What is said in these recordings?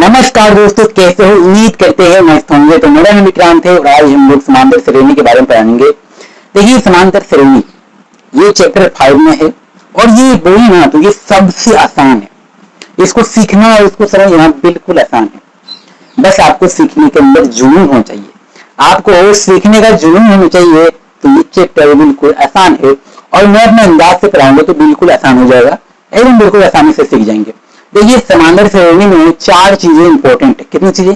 नमस्कार दोस्तों, कैसे हो? उम्मीद करते हैं मस्त होंगे। तो मेरा नाम विक्रांत है और आज हम लोग समांतर श्रेणी के बारे में पढ़ेंगे। देखिए, समांतर श्रेणी ये चैप्टर 5 में है और ये बोली ना तो ये सबसे आसान है। इसको सीखना और इसको समझना बिल्कुल आसान है। बस आपको सीखने के अंदर जुनून होना चाहिए, आपको सीखने का जुनून होना चाहिए। तो ये चैप्टर बिल्कुल आसान है और मैं अपने अंदाज से पढ़ाऊंगा तो बिल्कुल आसान हो जाएगा, एकदम बिल्कुल आसानी से सीख जाएंगे। देखिए, समांतर श्रेणी में 4 चीजें इंपॉर्टेंट है। कितनी चीजें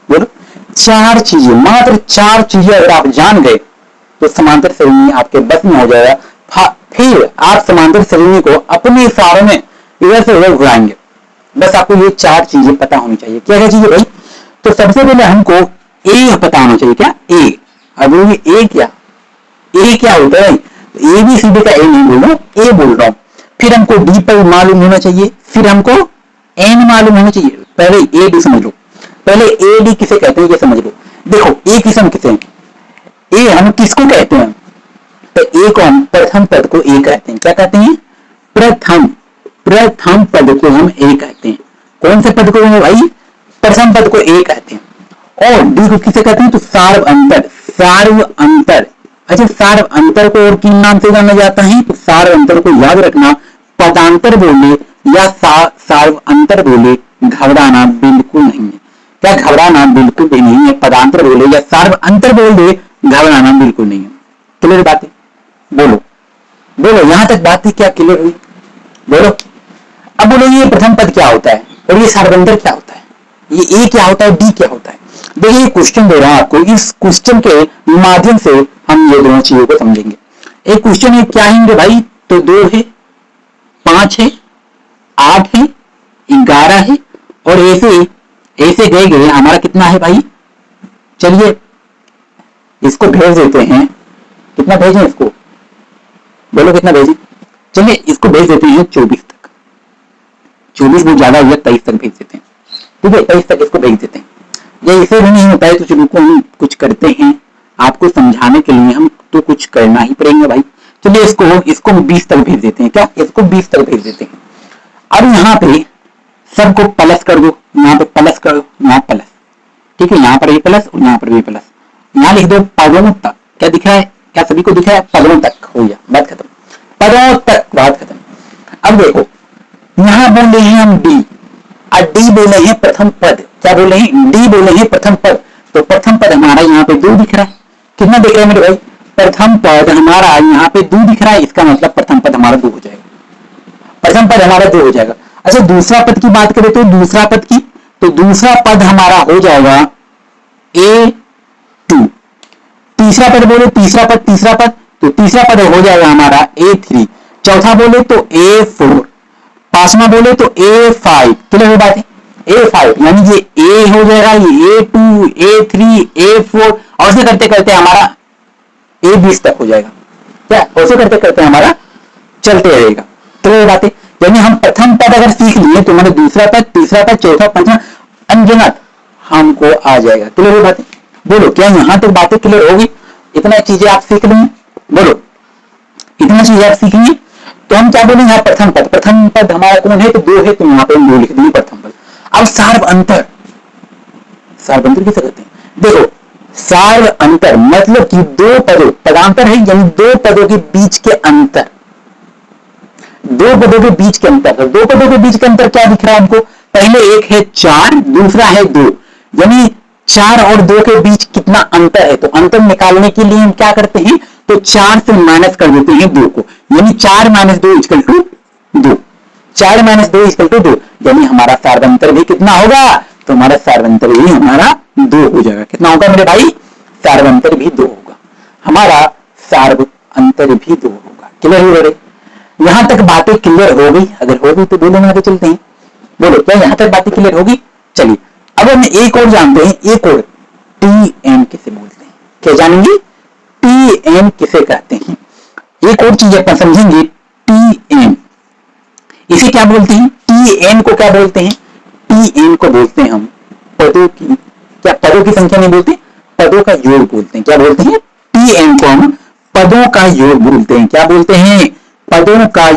बोलो? 4 चीजें, मात्र 4 चीजें अगर आप जान गए तो समांतर श्रेणी आपके बस में हो जाएगा। फिर आप समांतर श्रेणी को अपने इशारों में इधर से उधर घुराएंगे। बस आपको ये 4 चीजें पता होनी चाहिए। क्या क्या चीजें भाई? तो सबसे पहले हमको ए पता होना चाहिए। क्या ए? अब ए क्या? ए क्या होता है? ए बी सी डी का ए नहीं बोल रहा हूं, ए बोल रहा हूं। फिर हमको डी पर मालूम होना चाहिए, फिर हमको एन मालूम होना चाहिए। पहले ए डी समझ लो, पहले ए डी किसे कहते हैं ये समझ लो। देखो, ए किसम किसे हैं? ए हम किसको कहते हैं? तो ए को हम प्रथम पद को ए कहते हैं। क्या कहते हैं? प्रथम पद को हम ए कहते हैं। कौन से पद को भाई? प्रथम पद को ए कहते हैं। और डी को किसे कहते हैं? तो सार्व अंतर। अच्छा, सार्व अंतर को और किन नाम से जाना जाता है? तो सार्व अंतर को याद रखना, पदांतर बोले या सार्व अंतर बोले, घबराना बिल्कुल नहीं है। क्या घबराना बिल्कुल भी नहीं है? पदांतर बोले या सार्व अंतर बोले, घबराना बिल्कुल नहीं है। क्लियर बात है? बोलो यहां तक बातें क्या क्लियर हुई? बोलो। अब बोलो, ये प्रथम पद क्या होता है और ये सार्वंतर क्या होता है? ये ए क्या होता है, डी क्या होता है? देखिए, क्वेश्चन दे रहा हूं आपको, इस क्वेश्चन के माध्यम से हम ये दोनों चीजों को समझेंगे। एक क्वेश्चन है, क्या है भाई? तो 2 है, 5 है, 8 है, 11 है और ऐसे गए हमारा कितना है भाई? चलिए इसको भेज देते हैं। कितना भेजें इसको? बोलो कितना भेजें? चलिए इसको भेज देते हैं 24 तक। 24 बहुत ज्यादा हो गया, 23 तक भेज देते हैं। ठीक है, 23 तक इसको भेज देते हैं। या इसे भी नहीं होता है तो चलो हम कुछ करते हैं, आपको समझाने के लिए हम तो कुछ करना ही पड़ेगा भाई। चलिए इसको 20 तक भेज देते हैं। क्या? इसको 20 तक भेज देते हैं। अब यहाँ पे सबको प्लस कर दो, यहाँ पे प्लस कर दो, यहाँ प्लस। ठीक है, यहाँ पर भी प्लस और यहाँ पर भी प्लस। यहाँ लिख दो पदों तक। क्या दिख रहा है? क्या सभी को दिख रहा है? पदों तक हो गया, बात खत्म। पदों तक, बात खत्म। अब देखो, यहाँ बोल रहे हैं हम डी और डी बोले हैं प्रथम पद। क्या बोले हैं? डी बोले हैं प्रथम पद। तो प्रथम पद हमारा यहाँ पे 2 दिख रहा है। कितना दिख रहा है मेरे भाई? प्रथम पद हमारा यहाँ पे 2 दिख रहा है। इसका मतलब प्रथम पद हमारा 2 हो जाएगा। प्रथम पद हमारा 2 हो जाएगा। अच्छा, दूसरा पद की बात करें तो दूसरा पद की, तो दूसरा पद हमारा हो जाएगा A2। तीसरा पद बोले, तीसरा पद तो तीसरा पद हो जाएगा हमारा A3। चौथा बोले तो A4। पांचवा बोले तो A5। क्लियर बात है? A5 यानी ये A हो जाएगा, ये A2, A3, A4 और ऐसे करते करते हमारा A20 तक हो जाएगा। क्या? ऐसे करते करते हमारा चलते रहेगा। क्लियर बात है? यानी हम प्रथम पद अगर सीख लिए तो मैंने दूसरा पद, तीसरा पद, चौथा, पांचवा अनगिनत हमको आ जाएगा। क्लियर बात है? बोलो, क्या यहां तक बातें क्लियर होगी? इतना चीजें आप सीख लेंगे। बोलो, इतना चीजें आप सीख लिए तो हम क्या बोलेंगे? यहाँ प्रथम पद हमारा कौन है? तो 2 है, तो यहाँ पे हम 2 लिख देंगे प्रथम पद। अब सार्व अंतर किसे कहते हैं? देखो, सार्व अंतर मतलब कि 2 पदों, पदांतर है यानी 2 पदों के बीच के अंतर। 2 पदों के बीच के अंतर। 2 पदों के बीच के अंतर क्या दिख रहा है हमको? पहले एक है 4, दूसरा है 2, यानी 4 और 2 के बीच कितना अंतर है? तो अंतर निकालने के लिए हम क्या करते हैं? तो 4 से माइनस कर देते हैं 2 को, यानी 4 - 2 = 2। 4 - 2 = 2, यानी हमारा सार्वंतर भी कितना होगा? तो हमारा सार्वंतर भी हमारा 2 हो जाएगा। कितना होगा मेरे भाई? सार्वंतर भी 2 होगा। हमारा सार्वंतर भी 2 होगा। क्लियर हो रहे? यहां तक बातें क्लियर हो गई? अगर हो गई तो बोलो, आगे चलते हैं। बोलो, क्या यहां तक बातें क्लियर होगी? चलिए, अब हम एक और जानते हैं। एक और TN किसे बोलते हैं? क्या जानेंगे? TN किसे कहते हैं? एक और चीज अपन समझेंगे। TN इसे क्या बोलते हैं? TN को क्या बोलते हैं? TN को बोलते हैं हम पदों की, क्या पदों की संख्या नहीं बोलते, पदों का योग बोलते हैं। क्या बोलते हैं? TN को हम पदों का योग बोलते हैं। क्या बोलते हैं? पदों का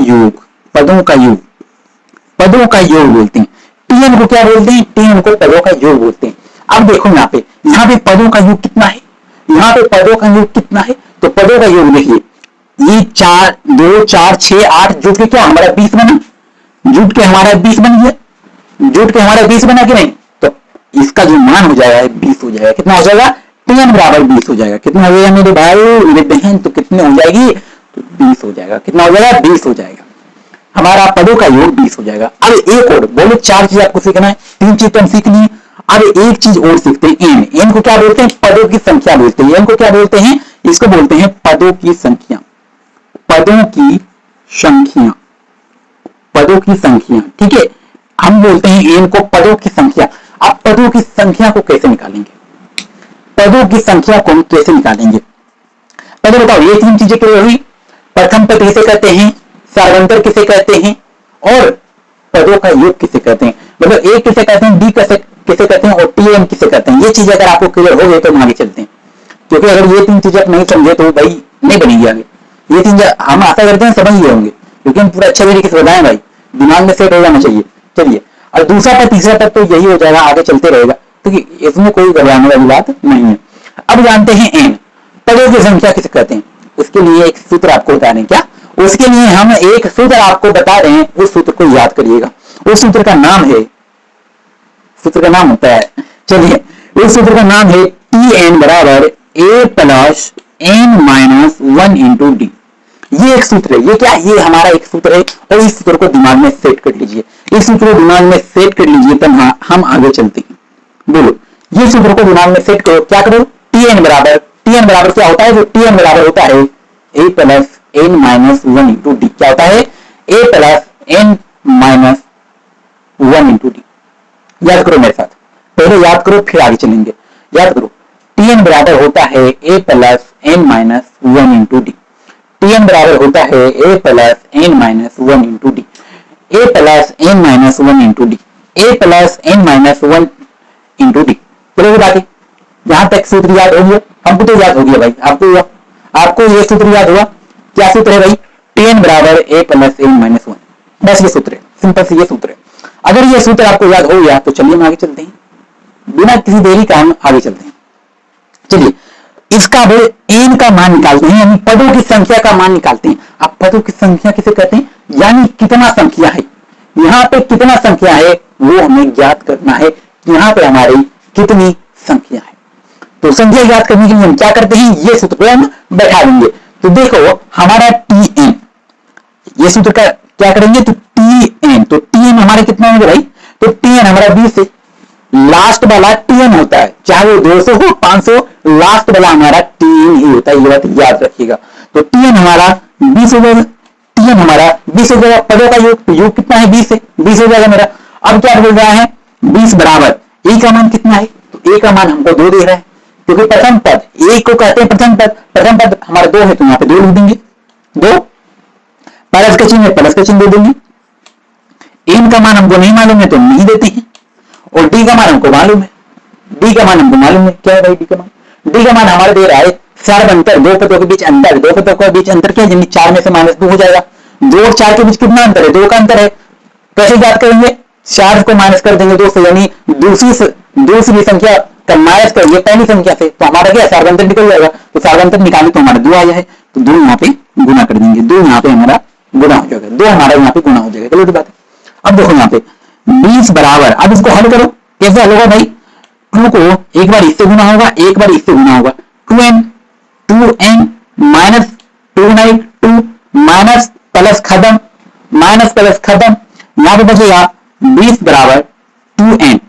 योग बोलते हैं। टीएन को क्या बोलते हैं, टीएन को पदों का योग बोलते हैं। अब देखो यहाँ पे पदों का योग कितना है, यहाँ पे पदों का योग कितना है, तो पदों का योग देखिए, ये 4 2 4 6 8 जुट के क्या हमारा 20 बना, जुट के हमारा 20 बन गया, जुट के हमारा 20 बना कि नहीं, तो इसका जो मान हो जाएगा 20 हो जाएगा। कितना हो जाएगा, टीएन बराबर 20 हो जाएगा। कितना हो जाएगा मेरे भाई मेरे बहन, तो कितने हो जाएगी, तो 20 हो जाएगा। कितना हो जाएगा, 20 हो जाएगा। हमारा पदों का योग 20 हो जाएगा। अब एक और बोलो, 4 चीज आपको सीखना है, 3 चीज तो हम सीख लिए। अब एक चीज और सीखते हैं, एन। एन को क्या बोलते हैं, पदों की संख्या बोलते हैं। एन को क्या बोलते हैं, इसको बोलते हैं पदों की संख्या, पदों की संख्या, पदों की संख्या। ठीक है, हम बोलते हैं एन को पदों की संख्या। अब पदों की संख्या को कैसे निकालेंगे, पदों की संख्या को हम कैसे निकालेंगे, पहले बताओ। ये 3 चीजें क्लियर हुई। प्रथम पद किसे कहते हैं, सार्वंतर किसे कहते हैं, और पदों का योग किसे कहते हैं। मतलब ए किसे कहते हैं, डी किसे कहते हैं, और टीएन किसे कहते हैं। ये चीज अगर आपको क्लियर हो गई तो हम आगे चलते हैं, क्योंकि अगर ये 3 चीजें आप नहीं समझे तो भाई नहीं बनेगी आगे। ये 3 हम आशा करते हैं समझ गए होंगे, क्योंकि हम पूरा अच्छे तरीके से बताएं भाई, दिमाग में सेट हो जाना चाहिए। चलिए, और दूसरा पद तीसरा पद तो यही हो जाएगा, आगे चलते रहेगा, क्योंकि इसमें कोई घबराने वाली बात नहीं है। अब जानते हैं एन, पदों की संख्या किसे कहते हैं। उसके लिए एक सूत्र आपको बता रहे हैं। क्या, उसके लिए हम एक सूत्र आपको बता रहे हैं, उस सूत्र को याद करिएगा। उस सूत्र का नाम है, सूत्र का नाम होता है, चलिए उस सूत्र का नाम है टीएन बराबर A plus N minus 1 into D. ये एक सूत्र है। ये क्या, ये हमारा एक सूत्र है, और इस सूत्र को दिमाग में सेट कर लीजिए। इस सूत्र को दिमाग में सेट कर लीजिए, तब हम आगे चलते हैं। बोलो, ये सूत्र को दिमाग में सेट करो। क्या करो, टीएन बराबर क्या होता है, जो टीएन बराबर होता है A plus N minus 1 into D. क्या होता है, A plus N minus 1 into D. याद करो मेरे साथ, पहले याद करो फिर आगे चलेंगे। याद करो, टीएन बराबर होता है A plus N minus 1 into D. T n बराबर होता है A plus N minus 1 into D. A plus N minus 1 into D, A plus N minus 1 into D. चलो बात है, यहां तक सूत्र याद हो गया, हमको तो याद हो गया भाई, आपको ये सूत्र याद हुआ। क्या सूत्र है भाई, टीएन बराबर ए प्लस एन माइनस 1। बस ये सूत्र है, सिंपल से ये सूत्र है। अगर ये सूत्र आपको याद हो गया तो चलिए हम आगे चलते हैं, बिना किसी देरी का हम आगे चलते हैं। चलिए, इसका एन का मान निकालते हैं, यानी पदों की संख्या का मान निकालते हैं। अब पदों की संख्या किसे कहते हैं, यानी कितना संख्या है, यहाँ पे कितना संख्या है वो हमें ज्ञात करना है। यहाँ पे हमारी कितनी संख्या है, तो संख्या ज्ञात करने के लिए हम क्या करते हैं, ये सूत्र को हम बैठा देंगे। तो देखो हमारा टीएन, ये सूत्र का क्या करेंगे, तो टीएन, तो टीएन हमारा कितना होगा भाई, तो टीएन हमारा 20 है। लास्ट वाला टीएन होता है, चाहे वो 200 हो 500, लास्ट वाला हमारा टीएन ही होता है, ये बात याद रखिएगा। तो टीएन हमारा 20 हो जाएगा, टीएन हमारा 20 हो जाएगा। पदों का योग, तो योग कितना है, 20 है, 20 हो जाएगा मेरा। अब क्या बोल रहा है, 20 बराबर ए का मान कितना है, तो ए का मान हमको 2 दे रहा है, क्योंकि प्रथम पद ए को कहते हैं प्रथम पद हमारा 2 है, तो यहाँ पे 2 लिख देंगे। 2 प्लस का चिन्ह है, प्लस का चिन्ह दे देंगे। एन का मान हमको नहीं मालूम है तो नहीं देते हैं, और डी का मान हमको मालूम है। डी का मान हमको मालूम है, क्या है भाई डी का मान, डी का मान हमारा दे रहा है सार्वंतर, 2 पदों के बीच अंतर। 2 पदों के बीच अंतर क्या है, यानी 4 में से -2 हो जाएगा। 2 और 4 के बीच कितना अंतर है, 2 का अंतर है। कैसे याद करेंगे, 4 को माइनस कर देंगे 2 से, यानी दूसरी संख्या का माइनस करिए पहली संख्या से, तो हमारा क्या सार्वंतर निकल जाएगा। तो सार्वंतर निकाले तो हमारा 2 आया है, तो 2 यहाँ पे गुना कर देंगे, 2 यहाँ पे हमारा गुना हो जाएगा, 2 हमारा यहाँ पे गुना हो जाएगा। चलो बात है। अब देखो यहाँ पे 20 बराबर, अब इसको हल करो, कैसे हल होगा भाई, 2 को एक बार इससे गुना होगा, एक बार इससे गुना होगा, 2n माइनस 2 माइनस प्लस खत्म, यहाँ पे बचेगा 20 बराबर 2n।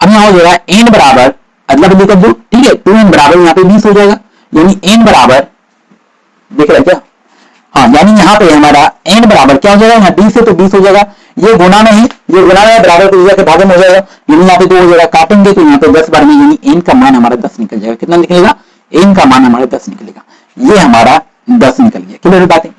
अब यहाँ हो जाएगा n बराबर अदला बदली कर दो, ठीक है, 2n बराबर यहाँ पे 20 हो जाएगा, यानी n बराबर देख रहे क्या, हाँ, यानी यहाँ पे हमारा n बराबर क्या हो जाएगा, यहाँ 20 है तो 20 हो जाएगा, ये गुना में है, ये गुना में बराबर को के भागे में हो जाएगा, यानी यहाँ पे 2 हो जाएगा, काटेंगे तो यहाँ पे 10 बार में, यानी n का मान हमारा 10 निकल जाएगा। कितना निकलेगा, n का मान हमारा 10 निकलेगा, ये हमारा 10 निकल गया। क्लियर बात है,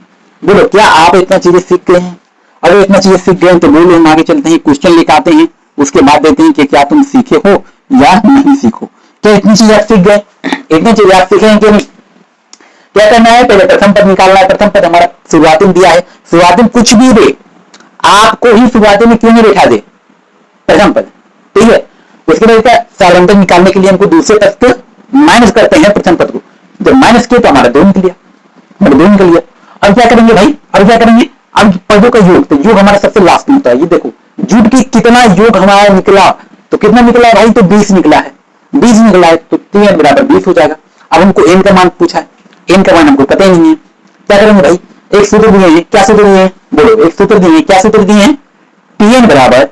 बोलो क्या आप इतना चीजें सीख गए हैं। अगर इतना चीजें सीख गए तो बोलो हम आगे चलते हैं, क्वेश्चन लेकर आते हैं, उसके बाद देखते हैं कि क्या तुम सीखे हो या नहीं सीखो। क्या इतनी चीजें आप सीख गए, इतनी चीजें आप सीखे हैं कि नहीं। क्या करना है, पहले प्रथम पद निकालना है। प्रथम पद हमारा शुरुआती में दिया है, शुरुआती में कुछ भी दे, आपको ही शुरुआती में क्यों नहीं बैठा दे, प्रथम पद, ठीक है। उसके बाद क्या, सालांतर निकालने के लिए हमको दूसरे पद को माइनस करते हैं प्रथम पद को, जब माइनस किया तो हमारा 2 निकल गया, हमारा 2 निकल गया। अब क्या करेंगे भाई, अब क्या करेंगे, अब पदों का योग, तो योग हमारा सबसे लास्ट में होता है। ये देखो जुट की कितना योग हमारा निकला, तो कितना निकला भाई, तो 20 निकला है, 20 निकला है, तो tn बराबर 20 हो जाएगा। अब हमको n का मान पूछा है, n का मान हमको पता ही नहीं है, क्या करेंगे भाई, एक सूत्र दिए हैं, क्या सूत्र दिए हैं, बोलो, एक सूत्र दिए हैं, क्या सूत्र दिए हैं, tn बराबर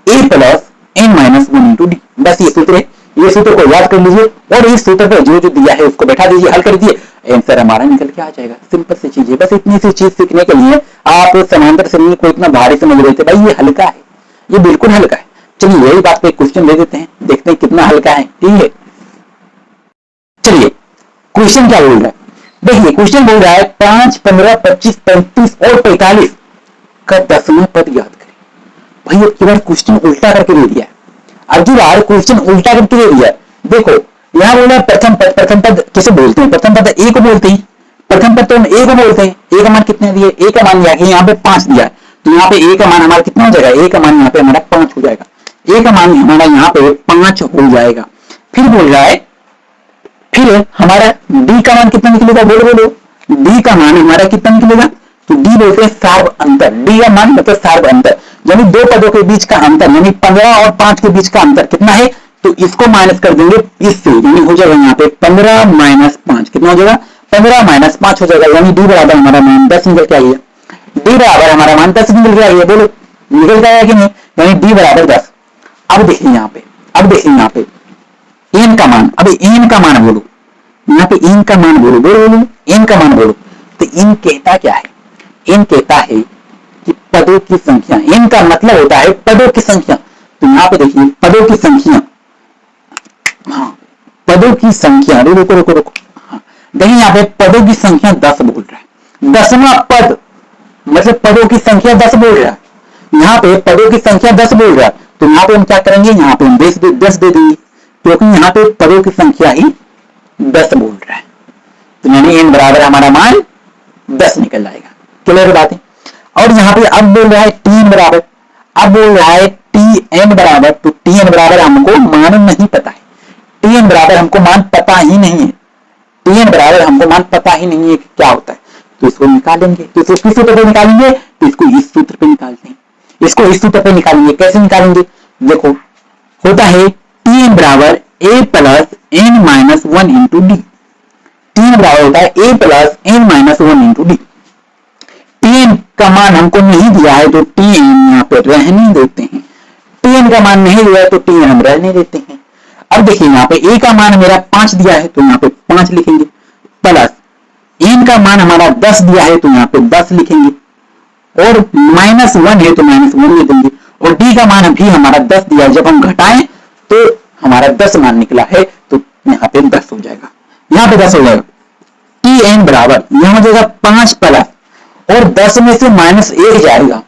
a plus n minus 1 into D, बस ये सूत्र है। ये सूत्र को याद कर लीजिए और इस सूत्र पर जो जो दिया है उसको बैठा दीजिए, हल कर दिए, आंसर हमारा निकल के आ जाएगा। सिंपल सी चीज है, बस इतनी सी चीज सीखने के लिए आप समांतर श्रेणी को इतना भारी समझ रहे थे, भाई ये हल्का है, ये बिल्कुल हल्का है। चलिए यही बात पे क्वेश्चन दे देते हैं, देखते हैं कितना हल्का है, ठीक है। चलिए क्वेश्चन क्या बोल रहा है, देखिए क्वेश्चन बोल रहा है 5, 15, 25, 35 और 45 का 10वां पद याद करें। भाई अब की बार क्वेश्चन उल्टा करके दे दिया है, अब की बार क्वेश्चन उल्टा करके दे दिया है। देखो यहाँ बोला प्रथम पद, प्रथम पद किसे बोलते हैं, प्रथम पद ए को बोलते हैं, प्रथम पद तो हम ए को बोलते हैं। ए का मान कितने दिए, ए का मान दिया यहाँ पे 5 दिया है, तो यहाँ पे ए का मान हमारा कितना हो जाएगा, ए का मान यहाँ पे हमारा 5 हो जाएगा, ए का मान हमारा यहाँ पे 5 हो जाएगा। फिर बोल रहा है, फिर हमारा डी का मान कितना निकलेगा, बोलो बोलो, डी का मान हमारा कितना निकलेगा, तो डी बोलते हैं सार्व अंतर, डी का मान मतलब सार्व अंतर, यानी दो पदों के बीच का अंतर, यानी 15 और 5 के बीच का अंतर कितना है, तो इसको माइनस कर देंगे इससे, यानी हो जाएगा यहाँ पे 15 माइनस 5, कितना हो जाएगा, 15 माइनस 5 हो जाएगा, यानी डी बराबर हमारा मान 10 निकल के आइए, डी बराबर हमारा मान 10 निकल के आइए, बोलो निकल के आया कि नहीं, यानी डी बराबर 10। अब देखिए यहाँ पे, अब देखिए यहाँ पे एन का मान, अब एन का मान बोलो, यहाँ पे एन का मान बोलो, बोलो बोलो एन का मान बोलो, तो एन कहता क्या है, एन कहता है कि पदों की संख्या, एन का मतलब होता है पदों की संख्या। तो यहाँ पे देखिए पदों की संख्या, हाँ पदों की संख्या, रुको रुको रुको, हाँ देखिए यहाँ पे पदों की संख्या 10 बोल रहा है, 10वां पद मतलब पदों की संख्या 10 बोल रहा है, यहाँ पे पदों की संख्या 10 बोल रहा है, तो यहाँ पे हम क्या करेंगे, यहाँ पे हम 10 दे देंगे, क्योंकि यहाँ पे पदों की संख्या ही 10 बोल रहा है, तो यानी n बराबर हमारा मान 10 निकल जाएगा। क्लियर बात है। और यहाँ पे अब बोल रहा है tn बराबर, अब बोल रहा है tn बराबर, तो tn बराबर हमको मान नहीं पता है, tn बराबर हमको मान पता ही नहीं है, tn बराबर हमको मान पता ही नहीं है कि क्या होता है, तो इसको निकालेंगे, तो इसको किस सूत्र पे निकालेंगे, तो इसको इस सूत्र पे निकालते हैं, इसको इस सूत्र पे निकालेंगे। कैसे निकालेंगे, देखो होता है tn बराबर a plus n minus 1 into D, tn बराबर होता है a plus n minus 1 into D. tn का मान हमको नहीं दिया है तो tn यहाँ पे रहने देते हैं, tn का मान नहीं दिया है तो tn हम रहने देते हैं। अब देखिए यहाँ पे a का मान मेरा 5 दिया है तो यहाँ पे 5 लिखेंगे, प्लस n का मान हमारा 10 दिया है तो यहाँ पे 10 लिखेंगे, और माइनस 1 है तो माइनस 1 लिखेंगे, और d का मान भी हमारा 10 दिया है, जब हम घटाएं तो हमारा 10 मान निकला है, तो यहाँ पे 10 हो जाएगा, यहाँ पे 10 हो जाएगा। tn बराबर यहाँ हो जाएगा 5 प्लस, और 10 में से माइनस 1 जाएगा,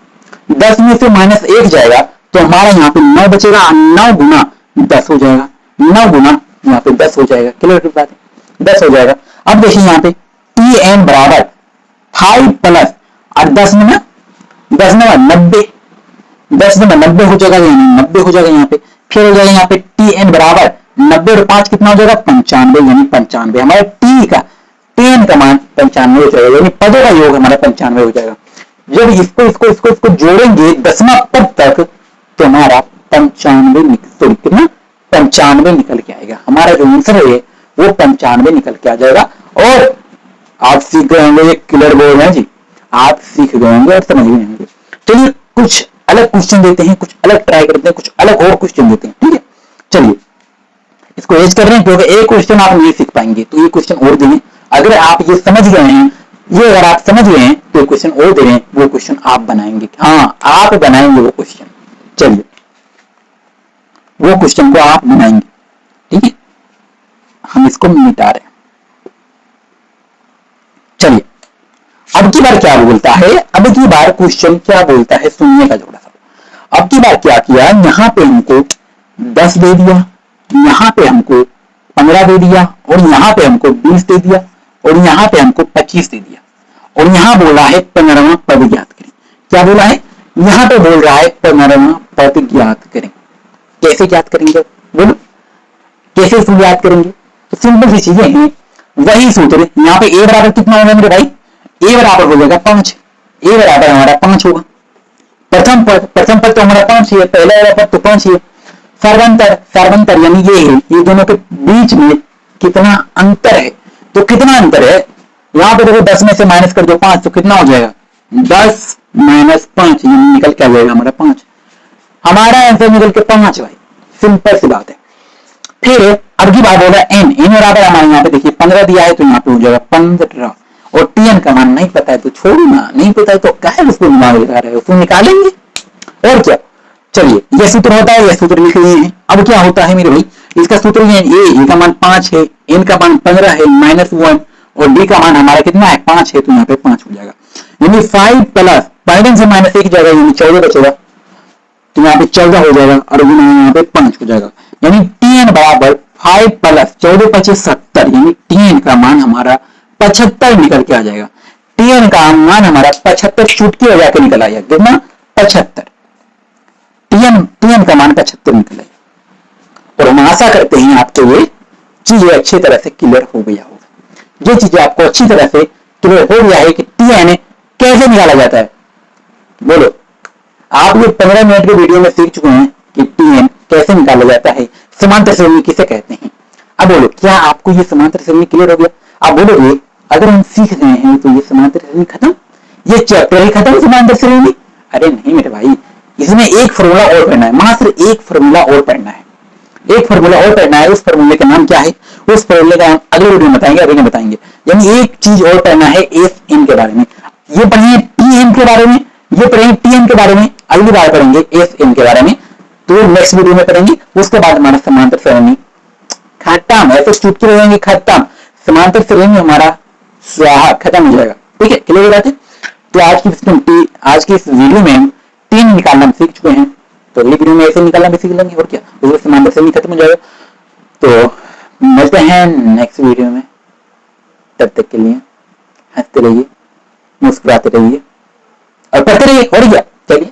10 में से माइनस 1 जाएगा तो हमारा यहाँ पे 9 बचेगा, 9 गुना 10 हो जाएगा, 9 गुना यहाँ पे 10 हो जाएगा। क्लियर बात है, 10 हो जाएगा। अब देखिए यहाँ पे tn बराबर 5 प्लस और 10 में 90, 10 में 90 हो जाएगा, यानी 90 हो जाएगा यहाँ पे। फिर हो जाएगा यहाँ पे tn बराबर 90 और 5 कितना हो जाएगा 95, यानी 95 हमारे t का, tn का मान 95 हो जाएगा, यानी पदों का योग हमारा 95 हो जाएगा। जब इसको जोड़ेंगे 10वां पद तक तो हमारा 95 निकल के आएगा, हमारा जो आंसर है वो 95 निकल के आ जाएगा। और आप सीख गए होंगे, ये क्लियर बोर्ड है जी, आप सीख गए होंगे और समझ गए होंगे। चलिए कुछ अलग क्वेश्चन देते हैं, कुछ अलग ट्राई करते हैं, कुछ अलग और क्वेश्चन देते हैं, ठीक है। चलिए इसको एज कर रहे हैं क्योंकि एक क्वेश्चन आप नहीं सीख पाएंगे, तो ये क्वेश्चन और देंगे। अगर आप ये समझ गए हैं, ये अगर आप समझ गए हैं तो क्वेश्चन और दे रहे हैं, वो क्वेश्चन आप बनाएंगे, हाँ आप बनाएंगे वो क्वेश्चन। चलिए वो क्वेश्चन को आप बनाएंगे, ठीक है। हम इसको मिटा रहे हैं। चलिए अब की बार क्या बोलता है, अब की बार क्वेश्चन क्या बोलता है, सुनने का जोड़ा सा। अब की बार क्या किया, यहाँ पे हमको 10 दे दिया, यहाँ पे हमको 15 दे दिया, और यहाँ पे हमको 20 दे दिया, और यहाँ पे हमको 25 दे दिया, और यहाँ बोला है 15वां पद ज्ञात करें। क्या बोला है, यहाँ पे बोल रहा है 15वां पद ज्ञात करें। कैसे याद करेंगे? बोलो कैसे इसको याद करेंगे? तो सिंपल सी चीजें हैं, वही सूत्र। यहाँ पे ए बराबर कितना होगा मेरे भाई? ए बराबर हो जाएगा 5। ए बराबर हमारा 5 होगा। प्रथम पद तो हमारा 5 ही है, पहला वाला पद तो 5 ही है। सर्वंतर यानी ये दोनों के बीच में कितना अंतर है? तो कितना अंतर है? यहाँ पे देखो 10 में से माइनस कर दो 5, तो कितना हो जाएगा? 10 माइनस 5, ये निकल के आ जाएगा हमारा 5। हमारा आंसर निकल के 5 भाई, सिंपल सी बात है। फिर अब की बात होगा एन बराबर हमारे यहाँ पे देखिए 15 दिया है, तो यहाँ पे हो जाएगा 15। और टीएन का मान नहीं पता है तो छोड़ो ना, नहीं पता है तो क्या उसको दिमाग लगा रहे हो, उसको निकालेंगे और क्या। चलिए यह सूत्र होता है, यह सूत्र लिख लिए हैं। अब क्या होता है मेरे भाई, इसका सूत्र ए का मान 5 है, एन का मान 15 है -1, और डी का मान हमारा कितना है? 5 है, तो यहाँ पे 5 हो जाएगा। यानी 5 प्लस 15 से -1 जाएगा, यानी 14 बचेगा, तो यहाँ पे 14 हो जाएगा, और यहाँ पे 5 हो जाएगा। यानी टीएन बराबर 5 प्लस 14 × 70, यानी टीएन का मान हमारा 75 निकल के आ जाएगा। टीएन का मान हमारा 75 चुटकी हो जाकर निकल आया, कितना? 75। टीएन का मान 75 निकल आया। और हम आशा करते हैं आपको ये चीजें अच्छी तरह से क्लियर हो गया होगा। ये चीजें आपको अच्छी तरह से क्लियर हो गया है कि टीएन कैसे निकाला जाता है। बोलो, आप ये 15 मिनट के वीडियो में सीख चुके हैं कि टीएन कैसे निकाला जाता है, समांतर श्रेणी किसे कहते हैं। अब बोलो, क्या आपको ये समांतर श्रेणी क्लियर हो गया? आप बोलोगे अगर हम सीख रहे हैं तो ये समांतर श्रेणी खत्म, ये चैप्टर ही खत्म समांतर श्रेणी? अरे नहीं मेरे भाई, इसमें एक फॉर्मूला और पढ़ना है, मात्र एक फॉर्मूला और पढ़ना है, एक फॉर्मूला और पढ़ना है। उस फॉर्मूले का नाम क्या है? उस फॉर्मूले का अगले वीडियो में बताएंगे, अभी नहीं बताएंगे। यानी एक चीज और पढ़ना है एस एन के बारे में, ये पढ़िए टी एन के बारे में, ये पढ़ेंगे टी एन के बारे में, अगली बार पढ़ेंगे एस एन के बारे में, तो नेक्स्ट वीडियो में पढ़ेंगे। उसके बाद हमारा समांतर श्रेणी खत्म, ऐसे चुटकी हो जाएंगे खत्म, समांतर श्रेणी हमारा स्वाहा खत्म हो जाएगा। ठीक है, क्लियर बात है। तो आज की इस वीडियो में हम 3 निकालना सीख चुके हैं, तो अगली वीडियो में ऐसे निकालना भी सीख लेंगे, और क्या, उसमें समांतर श्रेणी खत्म हो जाएगा। तो मिलते हैं नेक्स्ट वीडियो में, तब तक के लिए हंसते रहिए, मुस्कुराते रहिए और पढ़ते रहिए, और क्या, चलिए।